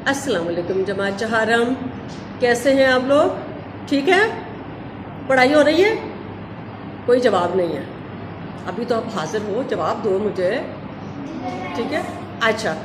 अस्सलाम वालेकुम जमात जहारम, कैसे हैं आप लोग? ठीक है? पढ़ाई हो रही है? कोई जवाब नहीं है अभी, तो आप हाजिर हो, जवाब दो मुझे। ठीक है, अच्छा।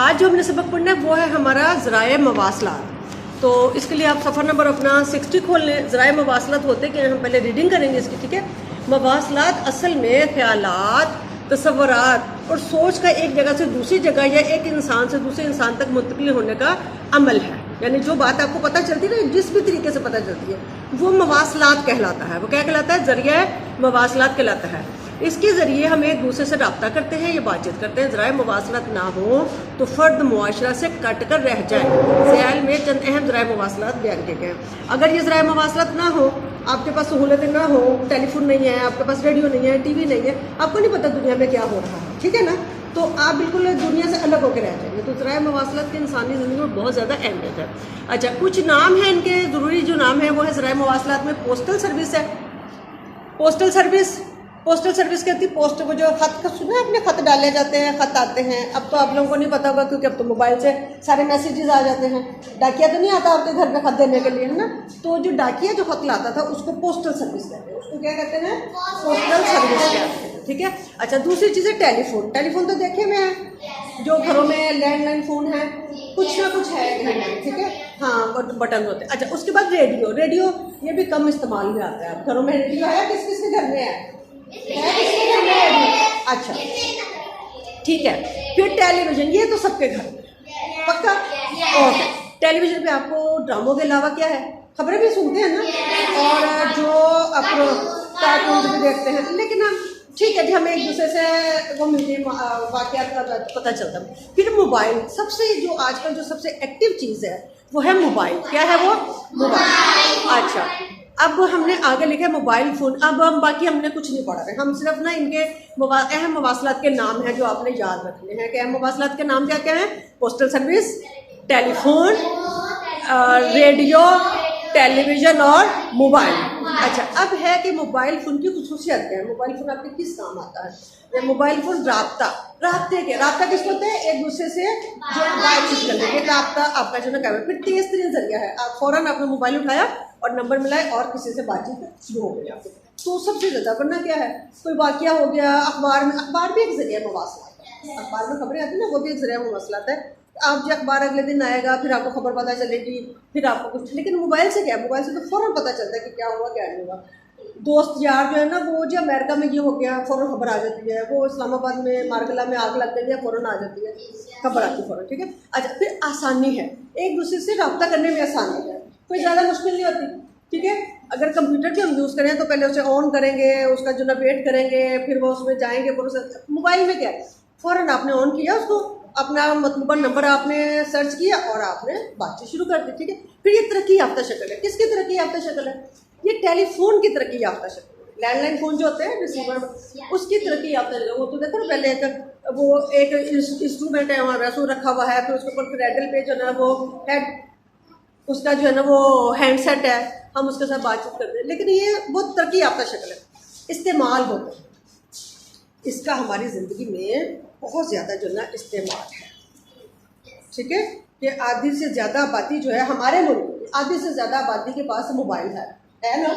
आज जो हमने सबक पढ़ना है वो है हमारा ज़राए मवासलात। तो इसके लिए आप सफ़र नंबर अपना 60 खोल लें। ज़राए मवासलात होते क्या हैं, हम पहले रीडिंग करेंगे इसकी। ठीक है, मवासलात असल में ख्यालात, तसव्वुरात और सोच का एक जगह से दूसरी जगह या एक इंसान से दूसरे इंसान तक मुंतकिल होने का अमल है। यानी जो बात आपको पता चलती है ना, जिस भी तरीके से पता चलती है, वो मवासलात कहलाता है। वो क्या कहलाता है? ज़रिया मवासलात कहलाता है। इसके ज़रिए हम एक दूसरे से रब्ता करते हैं या बातचीत करते हैं। ज़राए मवासलात ना हो तो फ़र्द मुआशरा से कट कर रह जाए। ज़याल में चंद अहम ज़राए मवासलात बयान किए गए हैं। अगर ये ज़राए मवासलात ना हो, आपके पास सहूलतें ना हो, टेलीफोन नहीं है, आपके पास रेडियो नहीं है, टीवी नहीं है, आपको नहीं पता दुनिया में क्या हो रहा है, ठीक है ना, तो आप बिल्कुल दुनिया से अलग होकर रह जाएंगे। तो ज़राए मवासलात की इंसानी ज़िंदगी में बहुत ज़्यादा अहमियत है। अच्छा, कुछ नाम है इनके, ज़रूरी जो नाम है वो है ज़राए मवासलात में पोस्टल सर्विस है। पोस्टल सर्विस कहती है पोस्ट को, जो खत का सुना है, अपने खत डाले जाते हैं, खत आते हैं। अब तो आप लोगों को नहीं पता होगा क्योंकि अब तो मोबाइल से सारे मैसेजेस आ जाते हैं। डाकिया तो नहीं आता आपके घर में खत देने के लिए, है ना। तो जो डाकिया जो खत लाता था उसको पोस्टल सर्विस कहते हैं। उसको क्या कहते हैं? पोस्टल सर्विस कहते हैं। ठीक है, अच्छा। दूसरी चीज़ है टेलीफोन। टेलीफोन तो देखे में है, जो घरों में लैंडलाइन फ़ोन है, कुछ ना कुछ है घर में, ठीक है, हाँ, बटन होते हैं। अच्छा, उसके बाद रेडियो ये भी कम इस्तेमाल में आता है। घरों में रेडियो है, किस किस के घर में है? अच्छा, ठीक है। फिर टेलीविजन, ये तो सबके घर में पक्का। ओके, टेलीविजन पे आपको ड्रामों के अलावा क्या है, खबरें भी सुनते हैं ना, और जो अपना कार्टून भी देखते हैं। लेकिन हम ठीक है जी, हमें एक दूसरे से वो मिलती है, वाक़यात का पता चलता है। फिर मोबाइल, सबसे जो आजकल जो सबसे एक्टिव चीज़ है वो है मोबाइल। क्या है वो? मोबाइल। अच्छा, अब हमने आगे लिखा है मोबाइल फ़ोन। अब हम बाकी हमने कुछ नहीं पढ़ा है, हम सिर्फ ना इनके अहम मवासलात के नाम हैं जो आपने याद रखने हैं। कि अहम मवासलात के नाम क्या क्या हैं? Postal service, telephone, radio, television और मोबाइल। अच्छा, अब है कि मोबाइल फ़ोन की खुसूसियत क्या है, मोबाइल फ़ोन आपके किस काम आता है? मोबाइल फ़ोन राब्ता किसको होते हैं? एक दूसरे से जो बातचीत करने के राब्ता आपका जो ना। फिर तेज़ तरीन जरिया है, आप फ़ौरन आपने मोबाइल उठाया और नंबर मिलाए और किसी से बातचीत शुरू हो गई आपकी। तो सबसे ज़्यादा वरना क्या है, कोई वाक़या हो गया, अखबार भी एक ज़रिया मवासलात है। अखबार में खबरें आती है ना, वो भी एक ज़रिया मवासलात है। आप जो अखबार अगले दिन आएगा, फिर आपको खबर पता चलेगी, फिर आपको कुछ। लेकिन मोबाइल से क्या है, मोबाइल से तो फ़ौरन पता चलता है कि क्या हुआ क्या नहीं हुआ। दोस्त यार जो है ना, वो जो अमेरिका में ये हो गया, फ़ौरन खबर आ जाती है। वो इस्लामाबाद में मारगला में आग लग गई है, फ़ौरन आ जाती है, खबर आती है फ़ौरन। ठीक है, अच्छा। फिर आसानी है, एक दूसरे से रब्ता करने में आसानी है, कोई ज़्यादा मुश्किल नहीं होती। ठीक है, अगर कंप्यूटर भी हम यूज़ करें तो पहले उसे ऑन करेंगे, उसका जो ना वेट करेंगे, फिर वो उसमें जाएंगे। मोबाइल में क्या है, फ़ौरन आपने ऑन किया उसको, अपना मतलूबा नंबर आपने सर्च किया और आपने बातचीत शुरू कर दी। ठीक है, फिर ये तरक्की याफ्ता शक्ल है। किसकी तरक्की याफ्ता शक्ल है? ये टेलीफोन की तरक्की याफ्ता शक्ल है। लैंडलाइन फ़ोन जो होते हैं रिसीवर, उसकी तरक्की याफ्ता शक्ल। वो तो देखो ना, पहले वो एक इंस्ट्रूमेंट है हमारा, सो रखा हुआ है, फिर उसके ऊपर फिर एडल पे जो है ना वो हेड, उसका जो है ना वो हैंडसेट है, हम उसके साथ बातचीत करते हैं। लेकिन ये बहुत तरक्की याफ्ता शक्ल है, इस्तेमाल होता है इसका हमारी ज़िंदगी में बहुत ज़्यादा जो ना इस्तेमाल है। ठीक है, कि आधी से ज़्यादा आबादी जो है हमारे मुल्क में, आधी से ज़्यादा आबादी के पास मोबाइल है ना।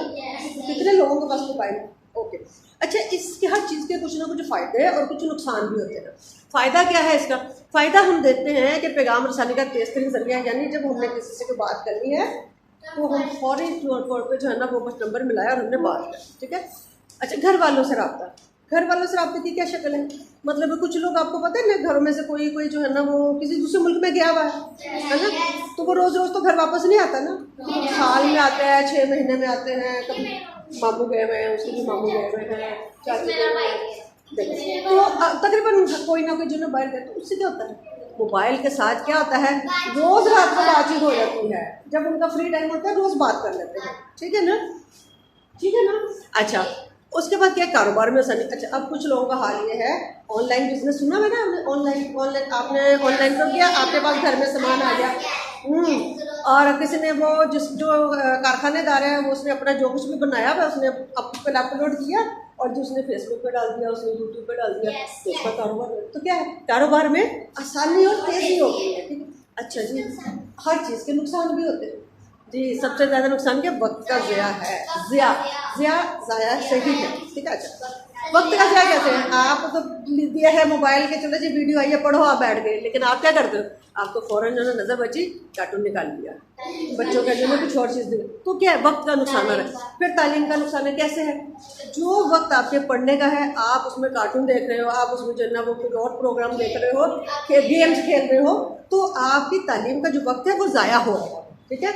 कितने लोगों के पास मोबाइल है? ओके, अच्छा। इसके हर चीज़ के कुछ ना कुछ फ़ायदे हैं और कुछ नुकसान भी होते हैं। फ़ायदा क्या है इसका? फ़ायदा हम देखते हैं कि पैगाम रसानी का तेज़ तरीन ज़रिया है। यानी जब हमने किसी से कोई बात करनी है तो हम फौरी तौर पर जो है ना वो बस नंबर मिलाया और हमने बात कर। ठीक है, अच्छा। घर वालों से रब्ते की क्या शक्ल है? मतलब कुछ लोग, आपको पता है ना, घरों में से कोई जो है ना वो किसी दूसरे मुल्क में गया हुआ है ना, तो वो रोज़ रोज़ तो घर वापस नहीं आता ना, साल में आता है, 6 महीने में आते हैं। कभी मामू गए हुए हैं, उसके भी मामू गए हुए हैं, चाची गए हुए हैं। देखो, तो तकरीबन कोई ना कोई जो ना बाहर गए, तो उससे क्या होता है, मोबाइल के साथ क्या होता है, रोज़ रात को बातचीत हो जाती है। जब उनका फ्री टाइम होता है रोज़ बात कर लेते हैं। ठीक है ना, ठीक है ना। अच्छा, उसके बाद क्या, कारोबार में आसानी। अच्छा, अब कुछ लोगों का हाल ये है, ऑनलाइन बिजनेस सुना है ना, ऑनलाइन आपने ऑनलाइन कर दिया, आपके पास घर में सामान आ गया। और किसी ने वो जो कारखानेदार है, वो उसने अपना जो कुछ भी बनाया हुआ उसने पहले अपलोड किया और जो उसने फेसबुक पे डाल दिया, उसने यूट्यूब पे डाल दिया, तो उसका कारोबार। तो क्या है, कारोबार में आसानी और तेज़ी हो गई है। ठीक है, अच्छा जी, हर चीज़ के नुकसान भी होते हैं जी। सबसे ज़्यादा नुकसान क्या? वक्त का ज़िया है। ज़ाया सही है, ठीक है। अच्छा, वक्त का ज़िया कैसे है? आप तो दिया है मोबाइल के, चलो जी वीडियो आई है, पढ़ो, आप बैठ गए, लेकिन आप क्या करते हो? आपको फ़ौरन जो है नज़र बची, कार्टून निकाल लिया, बच्चों का जो है कुछ और चीज़ दिखा, तो क्या है? वक्त का नुकसान है। फिर तालीम का नुकसान है, कैसे है? जो वक्त आपके पढ़ने का है, आप उसमें कार्टून देख रहे हो, आप उसमें जो है ना वो कोई और प्रोग्राम देख रहे हो, गेम्स खेल रहे हो, तो आपकी तालीम का जो वक्त है वो ज़ाया हो रहा है, ठीक है।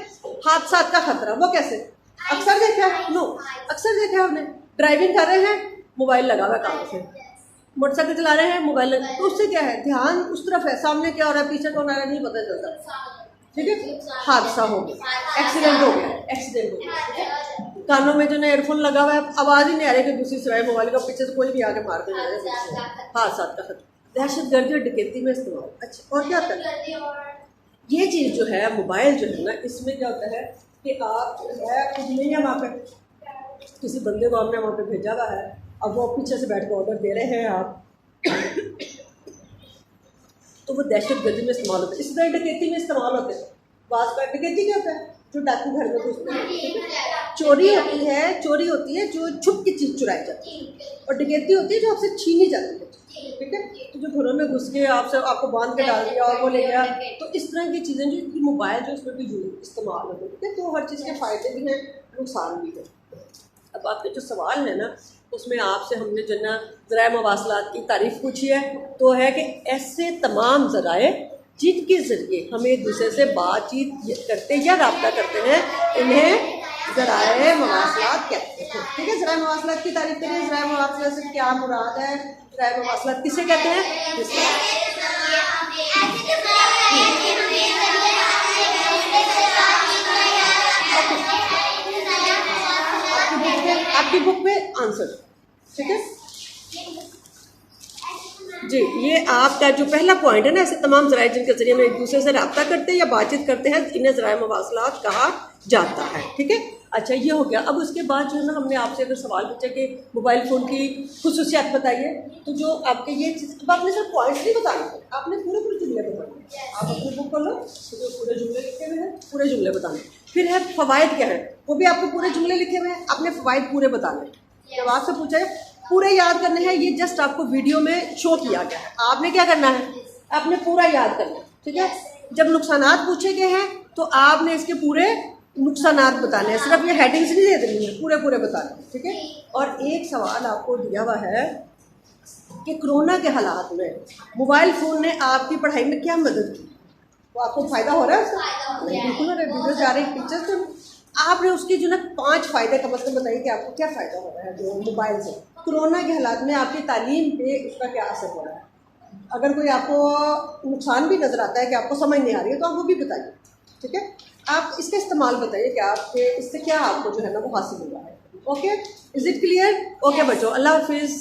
हादसात का खतरा, वो कैसे? अक्सर देखा है, नो, अक्सर देखा है आपने, ड्राइविंग कर रहे हैं, मोबाइल लगा हुआ है कानों से, मोटरसाइकिल चला रहे हैं, मोबाइल लगा, तो उससे क्या है? ध्यान उस तरफ है, सामने क्या हो रहा है, पीछे कौन आ रहा है, नहीं पता चलता, ठीक है। हादसा हो गया, एक्सीडेंट हो गया, एक्सीडेंट हो गया, ठीक है। कानों में जो ना एयरफोन लगा हुआ है, आवाज़ ही नहीं आ रही कि दूसरी सिवाय मोबाइल का, पीछे से कोई भी आके मार दे, हादसा का खतरा। दहशतगर्दी और डकैती में इस्तेमाल। अच्छा, और क्या होता है? ये चीज़ जो है मोबाइल जो है ना, इसमें क्या होता है कि आप जो है कुछ नहीं है, वहाँ पे किसी बंदे को हमने वहाँ पे भेजा हुआ है, अब वो पीछे से बैठ कर ऑर्डर दे रहे हैं आप, तो वो दहशतगर्दी में इस्तेमाल होता है। इसी तरह डकैती में इस्तेमाल होते हैं। बात का डकैती क्या होता है? जो डाकू घर में घुसते हैं, चोरी होती है जो छुप की चीज़ चुराई जाती है, और डकैती होती है जो आपसे छीनी जाती है, ठीक है। तो जो घरों में घुस के आपको बांध के डाल दिया और वो ले गया, तो इस तरह की चीज़ें जो मोबाइल जो इसमें भी इस्तेमाल होते हैं, ठीक है। तो हर चीज़ के फ़ायदे भी हैं, नुकसान भी है। अब आपके जो सवाल है ना, उसमें आपसे हमने जो ना ज़राए मवासलात की तारीफ़ पूछी है, तो है कि ऐसे तमाम ज़राए जिनके ज़रिए हम एक दूसरे से बातचीत करते या रब्ता करते हैं, इन्हें ज़राए मवासलात कहते हैं, ठीक है। ज़राए मवासलात की तारीफ़ करिए। ज़राए मवासलात से क्या मुराद है? ज़राए मवासलात किसे कहते हैं? आपकी बुक में आंसर, ठीक है जी। ये आपका जो पहला पॉइंट है ना, ऐसे तमाम ज़राए जिनके ज़रिए हम एक दूसरे से रब्ता करते हैं या बातचीत करते हैं, इन्हें ज़राए मवासलात कहा जाता है, ठीक है। अच्छा, ये हो गया। अब उसके बाद जो है ना, हमने आपसे अगर सवाल पूछा कि मोबाइल फ़ोन की खुसूसियात बताइए, तो जो आपके ये चीज़, अब आपने सिर्फ पॉइंट्स नहीं बताने, आपने पूरे जुमले बताने। आप अपनी बुक खोलो, तो पूरे जुमले लिखे हुए हैं, पूरे जुमले बताने। फिर है फ़वाइद क्या है, वो भी आपको पूरे जुमले लिखे हुए हैं, आपने फ़वाइद पूरे बताने। जब आपसे पूछा है पूरे याद करने हैं, ये जस्ट आपको वीडियो में शो किया गया है, आपने क्या करना है? आपने पूरा याद करना है, ठीक है। जब नुकसानात पूछे गए हैं, तो आपने इसके पूरे नुकसानात बताने हैं, सिर्फ ये हेडिंग्स नहीं दे देनी है, पूरे पूरे बताने हैं, ठीक है। और एक सवाल आपको दिया हुआ है कि कोरोना के हालात में मोबाइल फ़ोन ने आपकी पढ़ाई में क्या मदद की? तो आपको फ़ायदा हो रहा है उसका? नहीं, बिल्कुल हो रहा है। वीडियो जा रही टीचर्स तो आपने उसके जो ना 5 फ़ायदे कम से कम बताइए कि आपको क्या फ़ायदा हो रहा है जो मोबाइल से। कोरोना के हालात में आपकी तालीम पे उसका क्या असर हो रहा है? अगर कोई आपको नुकसान भी नज़र आता है कि आपको समझ नहीं आ रही है, तो आप वो भी बताइए, ठीक है। आप इसका इस्तेमाल बताइए कि आपके इससे क्या आपको जो है ना वो हासिल हुआ है। Okay, is it clear? Okay बच्चों, अल्लाह हाफिज़।